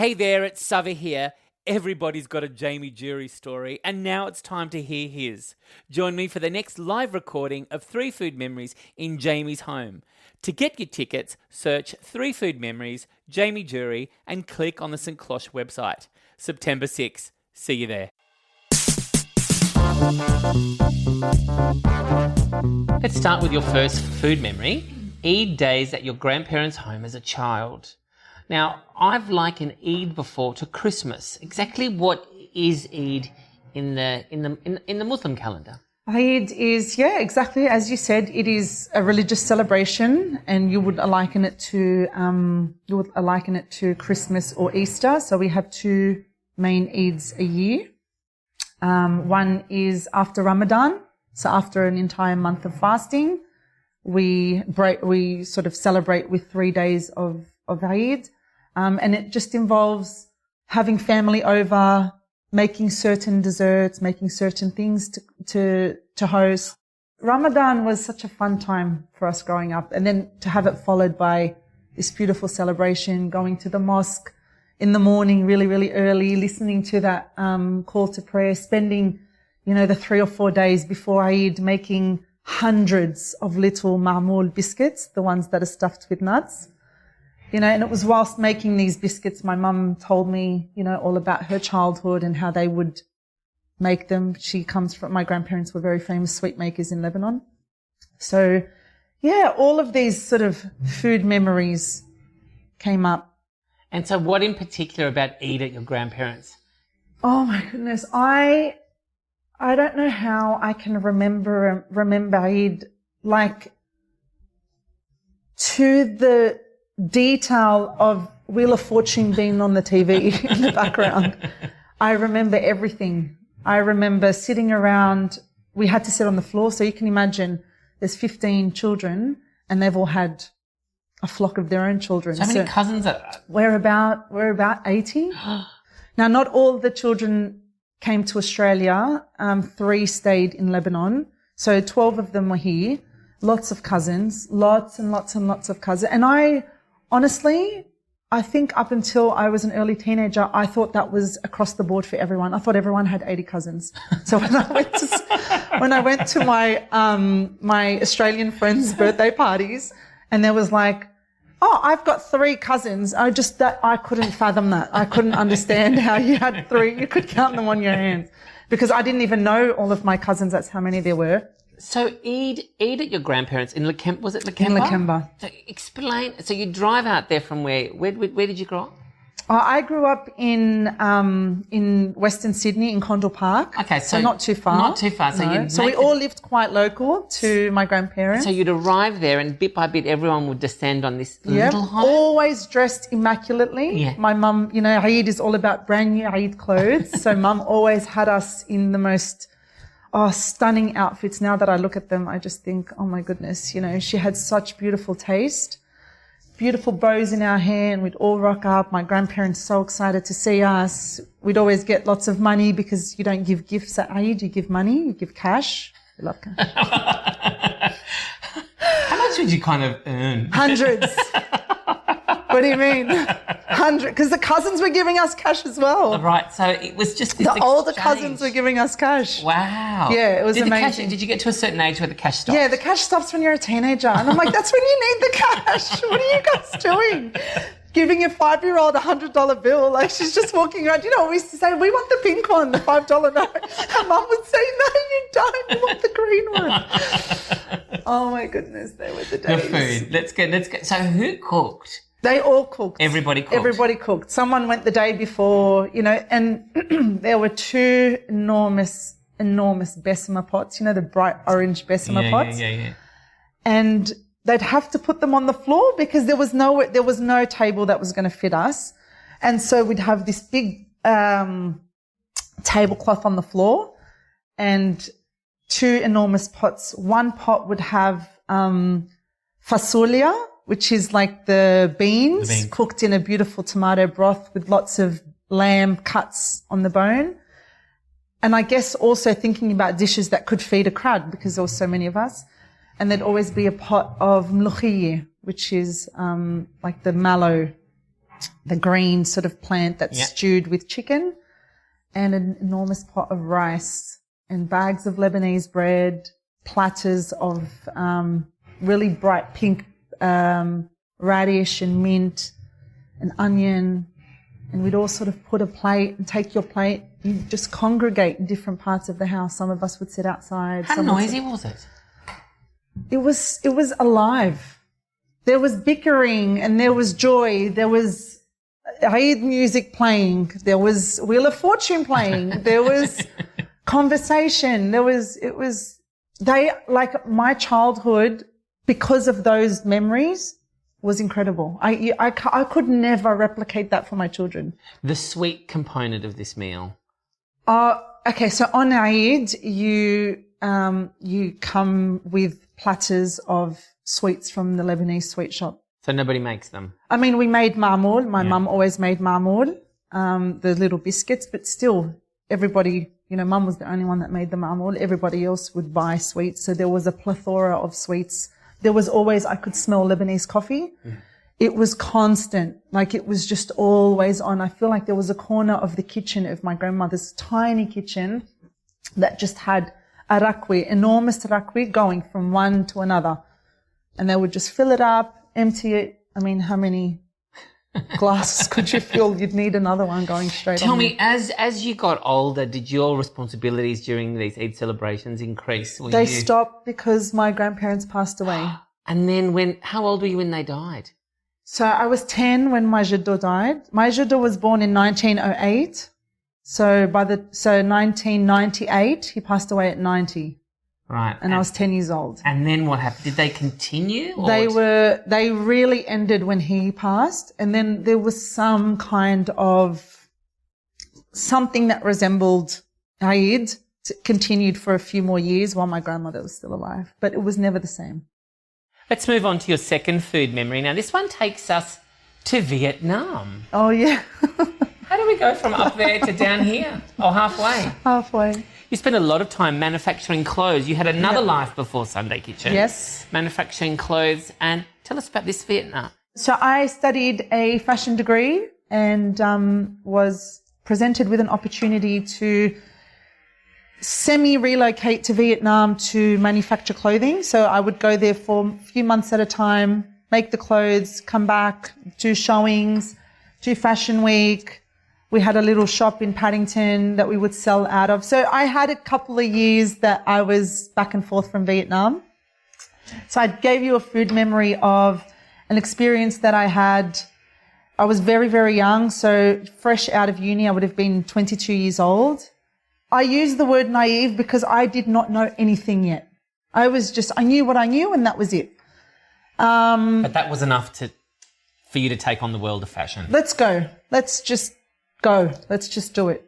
Hey there, it's Sava here. Everybody's got a Jamie Jury story, and now it's time to hear his. Join me for the next live recording of 3 Food Memories in Jamie's home. To get your tickets, search 3 Food Memories, Jamie Jury, and click on the St. Cloche website. September 6th. See you there. Let's start with your first food memory. Eid days at your grandparents' home as a child. Now, I've likened Eid before to Christmas. Exactly what is Eid in the Muslim calendar? Eid is, exactly as you said, it is a religious celebration, and you would liken it to Christmas or Easter. So we have 2 main Eids a year. One is after Ramadan, so after an entire month of fasting, we sort of celebrate with 3 days of Eid, and it just involves having family over, making certain desserts, making certain things to host. Ramadan was such a fun time for us growing up, and then to have it followed by this beautiful celebration, going to the mosque in the morning really, really early, listening to that call to prayer, spending, the 3 or 4 days before Eid making hundreds of little marmoul biscuits, the ones that are stuffed with nuts. And it was whilst making these biscuits, my mum told me, all about her childhood and how they would make them. My grandparents were very famous sweet makers in Lebanon. So, all of these sort of food memories came up. And so what in particular about Eid at your grandparents? Oh my goodness. I don't know how I can remember Eid like to the detail of Wheel of Fortune being on the TV in the background. I remember everything. I remember sitting around. We had to sit on the floor. So you can imagine there's 15 children and they've all had a flock of their own children. So how many cousins are there? We're about 80. Now, not all the children came to Australia. 3 stayed in Lebanon. So 12 of them were here. Lots of cousins, lots and lots and lots of cousins. And honestly, I think up until I was an early teenager, I thought that was across the board for everyone. I thought everyone had 80 cousins. So when I went to my my Australian friends' birthday parties, and there was like, oh, I've got 3 cousins. I couldn't fathom that. I couldn't understand how you had 3. You could count them on your hands because I didn't even know all of my cousins. That's how many there were. So Eid at your grandparents in Lakemba, was it Lakemba? In Lakemba. So explain, so you drive out there from where did you grow up? I grew up in Western Sydney in Condell Park. Okay, so not too far. Not too far. So we all lived quite local to my grandparents. So you'd arrive there and bit by bit everyone would descend on this little home? Always dressed immaculately. Yeah. My mum, Eid is all about brand new Eid clothes. So mum always had us in the most stunning outfits. Now that I look at them, I just think, oh my goodness, she had such beautiful taste, beautiful bows in our hair, and we'd all rock up. My grandparents so excited to see us. We'd always get lots of money because you don't give gifts at Eid, you give money, you give cash. We love cash. How much would you kind of earn? Hundreds. What do you mean? 100? Because the cousins were giving us cash as well. Right, so it was just this The older cousins were giving us cash. Wow. Yeah, it was amazing. Did you get to a certain age where the cash stopped? Yeah, the cash stops when you're a teenager. And I'm like, that's when you need the cash. What are you guys doing? Giving your 5-year-old $100 bill. Like, she's just walking around. We used to say, we want the pink one, the $5 note. And Mum would say, no, you don't. You want the green one. Oh, my goodness. They were the days. The food. Let's go. So who cooked? They all cooked. Everybody cooked. Everybody cooked. Someone went the day before, and there were 2 enormous bessemer pots, the bright orange bessemer pots. Yeah. And they'd have to put them on the floor because there was no table that was going to fit us. And so we'd have this big tablecloth on the floor and 2 enormous pots. One pot would have fasulia, which is like the beans cooked in a beautiful tomato broth with lots of lamb cuts on the bone. And I guess also thinking about dishes that could feed a crowd because there were so many of us. And there'd always be a pot of mlokhie, which is like the mallow the green sort of plant that's stewed with chicken, and an enormous pot of rice and bags of Lebanese bread, platters of really bright pink radish and mint and onion. And we'd all sort of put a plate and take your plate. You just congregate in different parts of the house. Some of us would sit outside. How noisy was it? It was alive. There was bickering and there was joy. There was Eid music playing. There was Wheel of Fortune playing. There was conversation. My childhood, because of those memories, was incredible. I could never replicate that for my children. The sweet component of this meal. Okay. So on Eid, you come with platters of sweets from the Lebanese sweet shop. So nobody makes them? I mean, we made marmoud. My mum always made marmoud, the little biscuits, but still everybody, mum was the only one that made the marmoud. Everybody else would buy sweets. So there was a plethora of sweets. There was always, I could smell Lebanese coffee. It was constant. Like it was just always on. I feel like there was a corner of the kitchen of my grandmother's tiny kitchen that just had a rakwi, enormous rakwi going from one to another. And they would just fill it up, empty it. I mean, how many glasses could you fill? You'd need another one going straight on. Tell me, as you got older, did your responsibilities during these Eid celebrations increase? They stopped because my grandparents passed away. And then how old were you when they died? So I was 10 when my jaddo died. My jaddo was born in 1908. So 1998, he passed away at 90. Right. And I was 10 years old. And then what happened? Did they continue? They really ended when he passed. And then there was some kind of something that resembled Eid continued for a few more years while my grandmother was still alive. But it was never the same. Let's move on to your second food memory. Now, this one takes us to Vietnam. Oh, yeah. How do we go from up there to down here? Oh, halfway. Halfway. You spent a lot of time manufacturing clothes. You had another life before Sunday Kitchen. Yes. Manufacturing clothes. And tell us about this Vietnam. So I studied a fashion degree and was presented with an opportunity to semi-relocate to Vietnam to manufacture clothing. So I would go there for a few months at a time, make the clothes, come back, do showings, do fashion week. We had a little shop in Paddington that we would sell out of. So I had a couple of years that I was back and forth from Vietnam. So I gave you a food memory of an experience that I had. I was very, very young. So fresh out of uni, I would have been 22 years old. I use the word naive because I did not know anything yet. I knew what I knew and that was it. But that was enough for you to take on the world of fashion. Let's go. Let's just go. Let's just do it,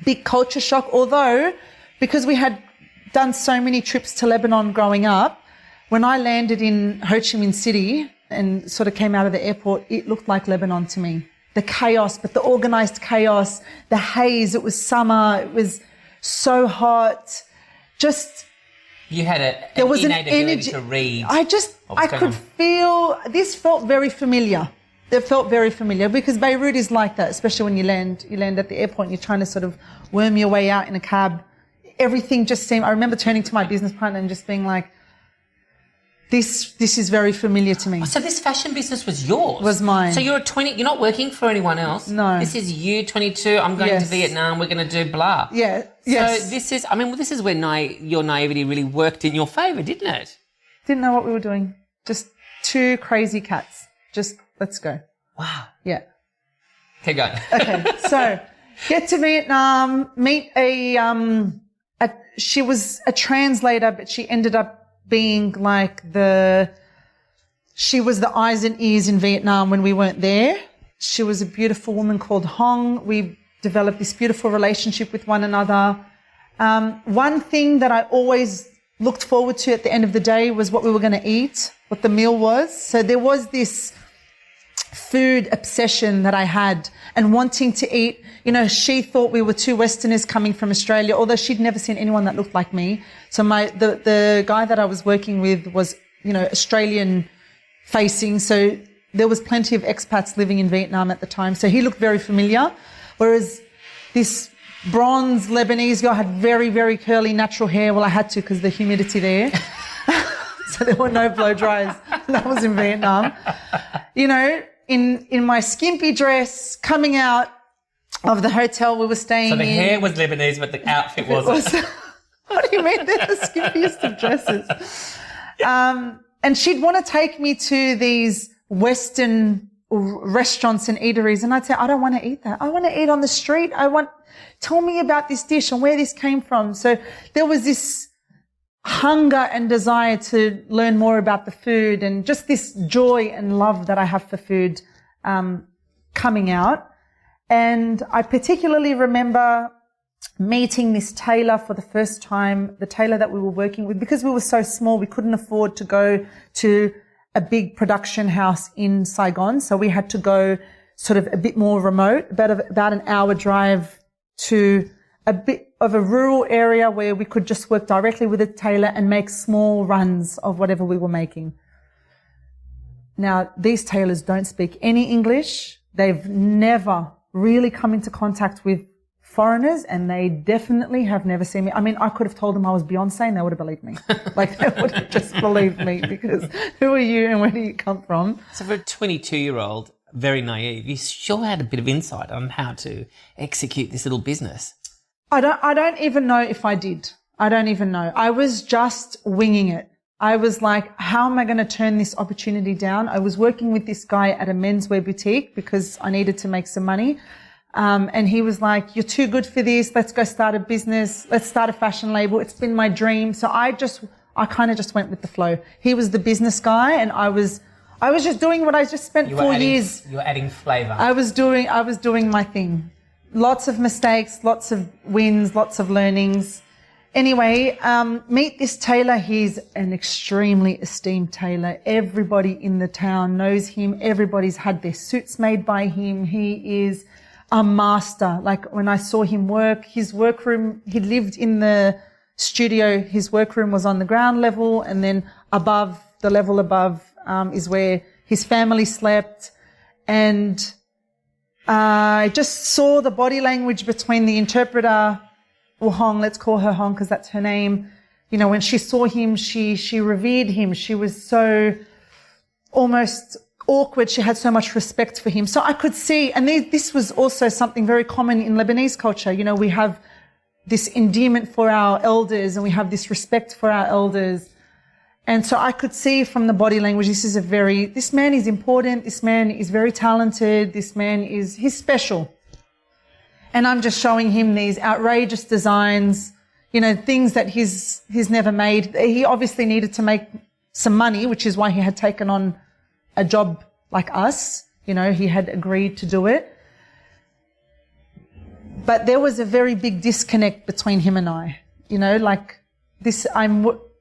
Big culture shock, although because we had done so many trips to Lebanon growing up, when I landed in Ho Chi Minh City and sort of came out of the airport, it looked like Lebanon to me. The chaos, but the organized chaos, the haze, it was summer, it was so hot. Just you had there was an energy to read. I could feel, this felt very familiar. It felt very familiar because Beirut is like that, especially when you land at the airport and you're trying to sort of worm your way out in a cab. Everything just seemed, I remember turning to my business partner and just being like, this is very familiar to me. So this fashion business was yours? Was mine. So you're you're not working for anyone else? No. This is you, 22, I'm going to Vietnam, we're going to do blah. Yeah, yes. So this is where your naivety really worked in your favour, didn't it? Didn't know what we were doing. Just two crazy cats. Just, let's go. Wow. Yeah. Keep going. Okay, so get to Vietnam, meet she was a translator, but she ended up being like she was the eyes and ears in Vietnam when we weren't there. She was a beautiful woman called Hong. We developed this beautiful relationship with one another. One thing that I always looked forward to at the end of the day was what we were going to eat, what the meal was. So there was this food obsession that I had and wanting to eat. She thought we were two Westerners coming from Australia, although she'd never seen anyone that looked like me. So the guy that I was working with was, Australian facing. So there was plenty of expats living in Vietnam at the time, so he looked very familiar, whereas this bronze Lebanese girl had very, very curly natural hair. Well, I had to because the humidity there. So there were no blow dries. That was in Vietnam. You know, in my skimpy dress, coming out of the hotel we were staying in. So the hair was Lebanese, but the outfit wasn't. What do you mean? They're the skimpiest of dresses. And she'd want to take me to these Western restaurants and eateries. And I'd say, I don't want to eat that. I want to eat on the street. Tell me about this dish and where this came from. So there was this hunger and desire to learn more about the food, and just this joy and love that I have for food coming out. And I particularly remember meeting this tailor for the first time, the tailor that we were working with. Because we were so small, we couldn't afford to go to a big production house in Saigon. So we had to go sort of a bit more remote, about an hour drive to a bit of a rural area where we could just work directly with a tailor and make small runs of whatever we were making. Now, these tailors don't speak any English. They've never really come into contact with foreigners, and they definitely have never seen me. I mean, I could have told them I was Beyonce and they would have believed me. Like, they would have just believed me, because who are you and where do you come from? So for a 22-year-old, very naive, you sure had a bit of insight on how to execute this little business. I don't even know if I did. I don't even know. I was just winging it. I was like, how am I going to turn this opportunity down? I was working with this guy at a menswear boutique because I needed to make some money. And he was like, you're too good for this. Let's go start a business. Let's start a fashion label. It's been my dream. So I kind of just went with the flow. He was the business guy, and I was just doing what I just spent 4 years. You were adding flavour. I was doing my thing. Lots of mistakes, lots of wins, lots of learnings. Anyway, meet this tailor. He's an extremely esteemed tailor. Everybody in the town knows him. Everybody's had their suits made by him. He is a master. Like, when I saw him work, his workroom, he lived in the studio. His workroom was on the ground level, and then the level above is where his family slept. And I just saw the body language between the interpreter, or Hong, let's call her Hong because that's her name. You know, when she saw him, she revered him. She was so almost awkward. She had so much respect for him. So I could see, and this was also something very common in Lebanese culture. You know, we have this endearment for our elders, and we have this respect for our elders. And so I could see from the body language, this man is important. This man is very talented. He's special. And I'm just showing him these outrageous designs, you know, things that he's never made. He obviously needed to make some money, which is why he had taken on a job like us. You know, he had agreed to do it. But there was a very big disconnect between him and I. You know, like this,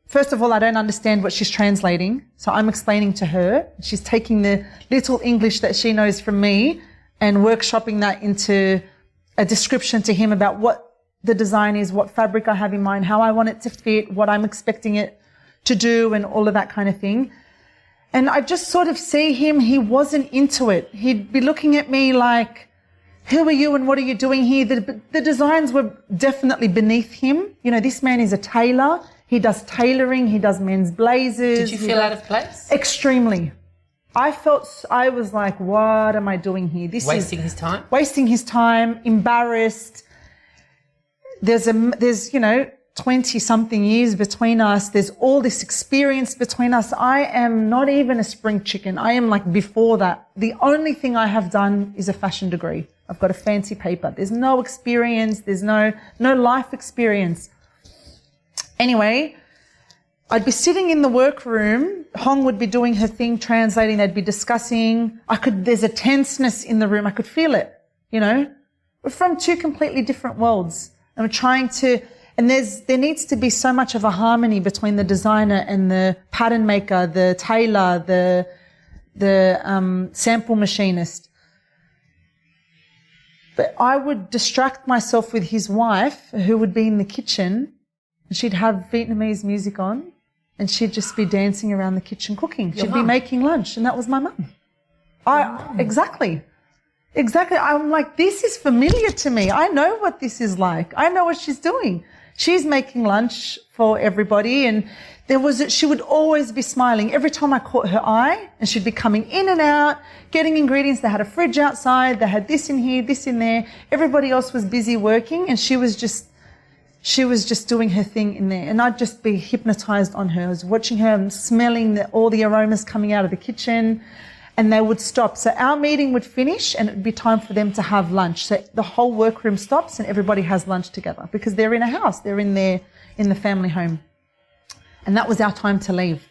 first of all, I don't understand what she's translating. So I'm explaining to her. She's taking the little English that she knows from me and workshopping that into a description to him about what the design is, what fabric I have in mind, how I want it to fit, what I'm expecting it to do, and all of that kind of thing. And I just sort of see him, he wasn't into it. He'd be looking at me like, who are you and what are you doing here? The designs were definitely beneath him. You know, this man is a tailor. He does tailoring. He does men's blazers. Did you feel out of place? Extremely. I was like, what am I doing here? Wasting his time? Wasting his time, embarrassed. There's 20 something years between us. There's all this experience between us. I am not even a spring chicken. I am like before that. The only thing I have done is a fashion degree. I've got a fancy paper. There's no experience. There's no life experience. Anyway, I'd be sitting in the workroom. Hong would be doing her thing, translating. They'd be discussing. There's a tenseness in the room. I could feel it, you know. We're from two completely different worlds. And we're trying to, and there needs to be so much of a harmony between the designer and the pattern maker, the tailor, the sample machinist. But I would distract myself with his wife, who would be in the kitchen, and she'd have Vietnamese music on, and she'd just be dancing around the kitchen cooking. She'd be making lunch, and that was my mum. Exactly. I'm like, this is familiar to me. I know what this is like. I know what she's doing. She's making lunch for everybody, and she would always be smiling every time I caught her eye, and she'd be coming in and out, getting ingredients. They had a fridge outside. They had this in here, this in there. Everybody else was busy working, and she was just doing her thing in there. And I'd just be hypnotized on her. I was watching her and smelling all the aromas coming out of the kitchen, and they would stop. So our meeting would finish and it would be time for them to have lunch. So the whole workroom stops and everybody has lunch together because they're in a house. They're in the family home. And that was our time to leave.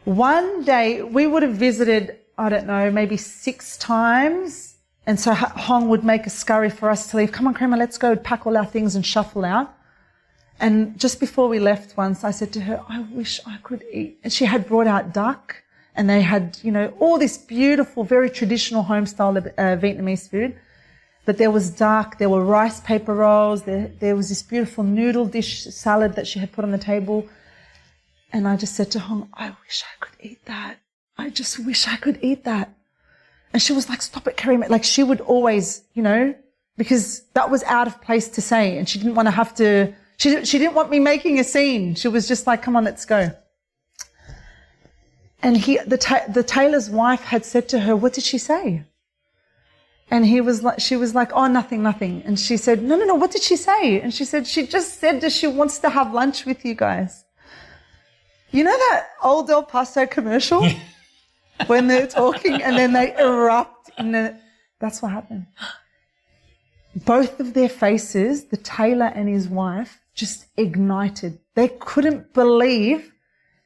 One day we would have visited, I don't know, maybe 6 times. And so Hong would make a scurry for us to leave. Come on, Karima, let's go pack all our things and shuffle out. And just before we left once, I said to her, I wish I could eat. And she had brought out duck. And they had, all this beautiful, very traditional home-style Vietnamese food. But there was duck, there were rice paper rolls, there was this beautiful noodle dish salad that she had put on the table. And I just said to Hong, I wish I could eat that. I just wish I could eat that. And she was like, stop it, Karima. Like she would always, because that was out of place to say. And she didn't want to have to, she didn't want me making a scene. She was just like, come on, let's go. And the tailor's wife had said to her, what did she say? And she was like, oh, nothing. And she said, no, what did she say? And she said, she just said that she wants to have lunch with you guys. You know that old El Paso commercial? When they're talking and then they erupt that's what happened. Both of their faces, the tailor and his wife, just ignited. They couldn't believe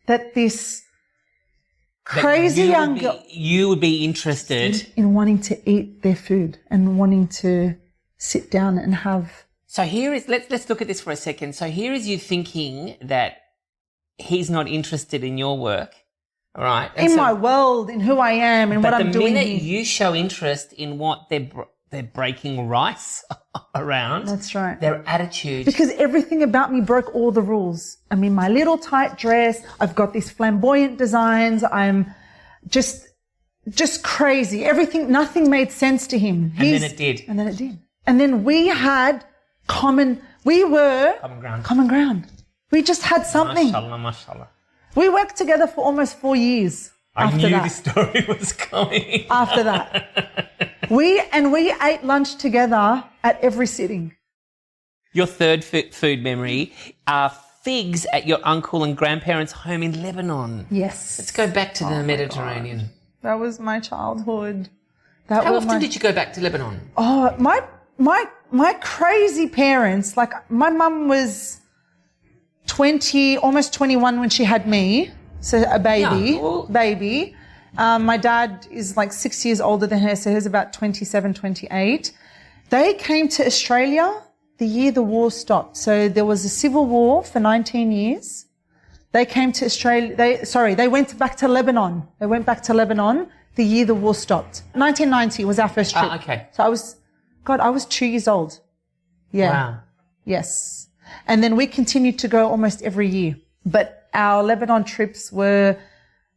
that this crazy young girl, you would be interested in wanting to eat their food and wanting to sit down and have. So let's look at this for a second. So here is you thinking that he's not interested in your work, all right? And my world, in who I am and what I'm doing. But the minute you show interest in what they're breaking rice around. That's right. Their attitude. Because everything about me broke all the rules. I'm in my little tight dress. I've got these flamboyant designs. I'm just crazy. Nothing made sense to him. And then it did. And then we had common ground. We just had something. Mashallah. We worked together for almost 4 years. I knew this story was coming. After that. We ate lunch together at every sitting. Your third food memory are figs at your uncle and grandparents' home in Lebanon. Yes. Let's go back to the Mediterranean. God. That was my childhood. How often did you go back to Lebanon? Oh, my crazy parents, like my mum was 20, almost 21 when she had me. So a baby. My dad is like 6 years older than her, so he was about 27, 28. They came to Australia the year the war stopped. So there was a civil war for 19 years. They came to Australia. They went back to Lebanon. They went back to Lebanon the year the war stopped. 1990 was our first trip. Okay. So I was 2 years old. Yeah. Wow. Yes. And then we continued to go almost every year. But our Lebanon trips were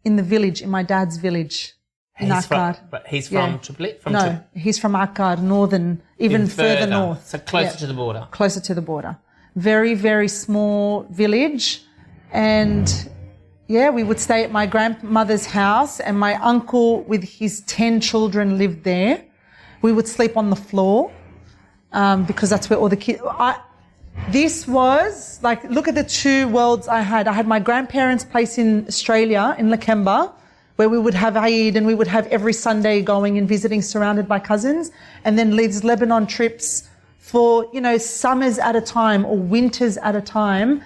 in the village, in my dad's village. In Akkad. But he's from Tripoli? No, he's from Akkad, northern, even further north. So closer to the border. Closer to the border. Very, very small village. And we would stay at my grandmother's house, and my uncle with his 10 children lived there. We would sleep on the floor because that's where all the kids... This was, like, look at the two worlds I had. I had my grandparents' place in Australia, in Lakemba, where we would have Eid and we would have every Sunday going and visiting, surrounded by cousins. And then these Lebanon trips for, summers at a time or winters at a time,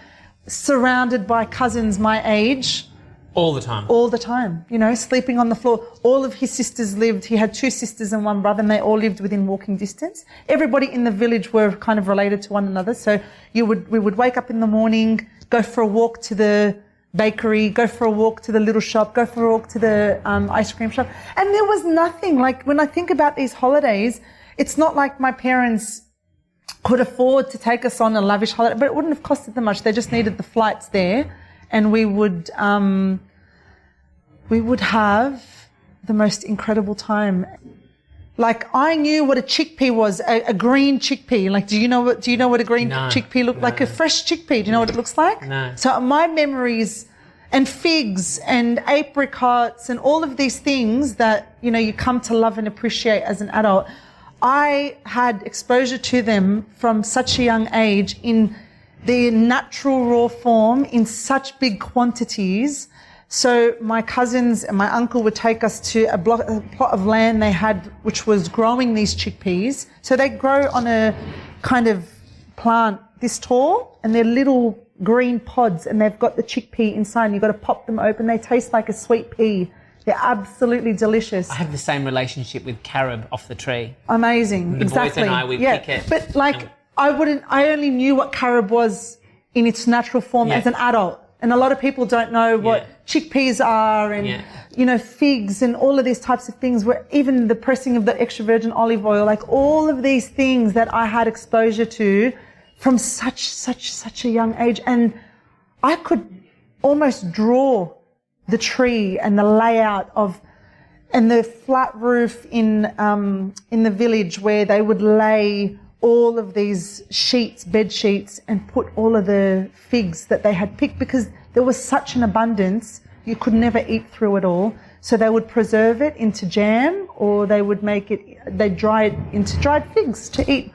surrounded by cousins my age. All the time? All the time, sleeping on the floor. All of his sisters lived. He had 2 sisters and 1 brother, and they all lived within walking distance. Everybody in the village were kind of related to one another. So we would wake up in the morning, go for a walk to the bakery, go for a walk to the little shop, go for a walk to the ice cream shop. And there was nothing. Like, when I think about these holidays, it's not like my parents could afford to take us on a lavish holiday, but it wouldn't have costed them much. They just needed the flights there. And we would have the most incredible time. Like, I knew what a chickpea was, a green chickpea. Like, do you know what a green chickpea looked like? A fresh chickpea. Do you know what it looks like? No. So my memories, and figs and apricots and all of these things that, you know, you come to love and appreciate as an adult, I had exposure to them from such a young age in the natural raw form in such big quantities. So my cousins and my uncle would take us to a plot of land they had, which was growing these chickpeas. So they grow on a kind of plant this tall, and they're little green pods, and they've got the chickpea inside, and you've got to pop them open. They taste like a sweet pea. They're absolutely delicious. I have the same relationship with carob off the tree. Amazing. The exactly. boys and I, we pick it. But like, I only knew what carob was in its natural form as an adult. And a lot of people don't know what chickpeas are, and, you know, figs and all of these types of things, where even the pressing of the extra virgin olive oil, like all of these things that I had exposure to from such a young age. And I could almost draw the tree and the layout of, and the flat roof in the village where they would lay all of these sheets, bed sheets, and put all of the figs that they had picked, because there was such an abundance, you could never eat through it all. So they would preserve it into jam, or they would they'd dry it into dried figs to eat.